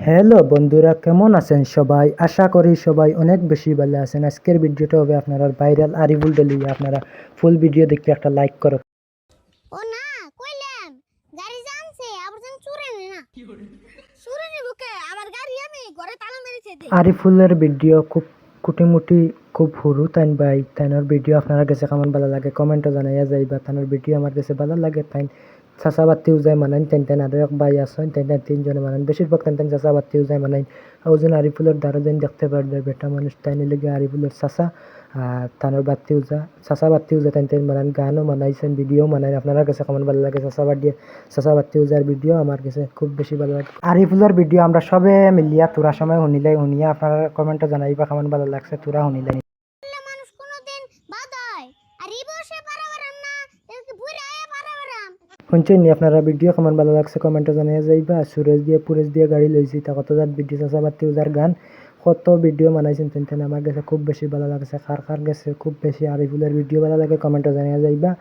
Hello বন্ধুরা, কেমন আছেন সবাই? আশা করি সবাই অনেক বেশি ভালো আছেন। আজকের ভিডিওটা হবে আপনারা ভাইরাল আরিফুল ডেলি। আপনারা ফুল ভিডিও দেখতে একটা লাইক করো। ও না কইলাম গাড়ি জানছে আবার যেন চুরে না চুরে নিব কে আমার গাড়ি আমি ঘরে তালা মেরেছে দে আরিফুলের ভিডিও খুব কুটিমুটি, খুব হুরু তাইন ভাই। তাইনের ভিডিও আপনার কাছে কেমন ভালো লাগে কমেন্টে জানাইয়া যাইবা। তাইনের ভিডিও আমার কাছে ভালো লাগে। তাইন চাচাবাতিও যায় মানাইন, তেন তেন আরো এক ভাই আসেন, তেন তেন তিনজনে মানাইন। বেশিরভাগ তেন তেন চাচাবাতিও যায় মানাইন। ওজন আরিফুলের দ্বারা যেন দেখতে পারবে বেটা মানুষ তাইনি লেগে আরিফুলের চাচা আর তানোর বাতিও যা চাচা বাতিও যা তেন তেন মানান, গানও মানাইছেন, ভিডিও মানাইন। আপনার কাছে কেমন ভালো লাগে চাচা বাতিও যার ভিডিও আমার কাছে খুব বেশি ভালো লাগে। আরিফুলের ভিডিও আমরা সবে মিলিয়া তোরা সময় শুনিয়া আপনারা কমেন্টে জানাইবা কেমন ভালো লাগছে তোরা শুনিলে। মানুষ কোনদিন বাদায় আর এই বসে পারাবারাম না একে বুইরা আয়া পারাবারাম শুনছেন নি আপনারা ভিডিও কেমন ভালো লাগছে কমেন্টে জানিয়ে যাইবা। পুরেশ দিয়ে গাড়ি লইছি তা কত যার ভিডিও চাচা বাতিও যার গান কত ভিডিও বানাইছেন তেন আমার কাছে খুব বেশি ভালো লাগছে। কার কাছে খুব বেশি আরিফুলের ভিডিও ভালো লাগে কমেন্টে জানিয়ে যাইবা।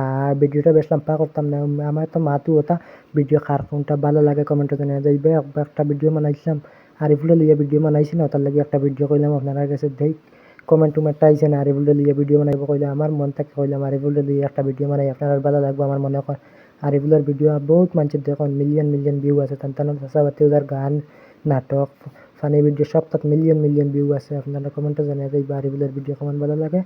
আর ভিডিওটা বেশ লম্বা করতাম না, আমার তো মাতু ওটা ভিডিও কার কোনটা ভালো লাগে কমেন্টে জানিয়ে যাইবা। একটা ভিডিও বানাইছিলাম আরিফুলের লিয়ে ভিডিও বানাইছি না, তার লাগে একটা ভিডিও কইলাম আপনার কাছে দেই। কমেন্ট টুমেন্ট আইছে না আরিফুলের লিয়ে ভিডিও বানাইব কইলে আমার মন থেকে কইলাম আরিফুলের লিয়ে একটা ভিডিও বানাই আপনার ভালো লাগবে আমার মনে হয়। আরিফুলের ভিডিও বহুত মানুষের দেখুন মিলিয়ন মিলিয়ন ভিউ আছে। তান চাচাবাতি ওদের গান, নাটক, ফানি ভিডিও সব তাত মিলিয়ন মিলিয়ন ভিউ আছে। আপনারা কমেন্টে জানিয়ে যাইবা আরিফুলের ভিডিও কেমন ভালো লাগে।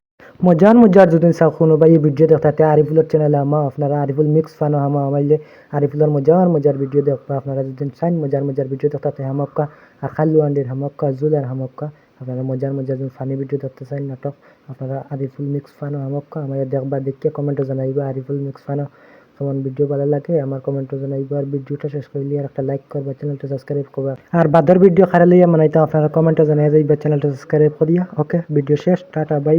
মজার যদি চাও কোনোবা এই ভিডিও দেখতে আরিফুলের চ্যানেলে আমা আপনারা আরিফুল মিক্স ফানো হামা আমাইলে আরিফুলের মজার ভিডিও দেখবা। আপনারা যদি চান মজার ভিডিও দেখতে হামক্কা আর খালু আন্ডির হামক্কা জুলের হামক্কা আপনারা মজার যদি ফানি ভিডিও দেখতে চান নাটক আপনারা আরিফুল মিক্স ফানো হামক্কা আমাদের দেখবা। দেখে কমেন্টে জানাইবা আরিফুল মিক্স ফানো কেমন ভিডিও ভালো লাগে আমার কমেন্টে জানাইবা। আর ভিডিওটা শেষ করলে আর একটা লাইক করবা, চ্যানেলটা সাবস্ক্রাইব করবা। আর বাদর ভিডিও খারাপ লইয়া মানাইতে আপনারা কমেন্টে জানাই যাইবা, চ্যানেলটা সাবস্ক্রাইব করিয়া। ওকে, ভিডিও শেষ, টাটা বাই।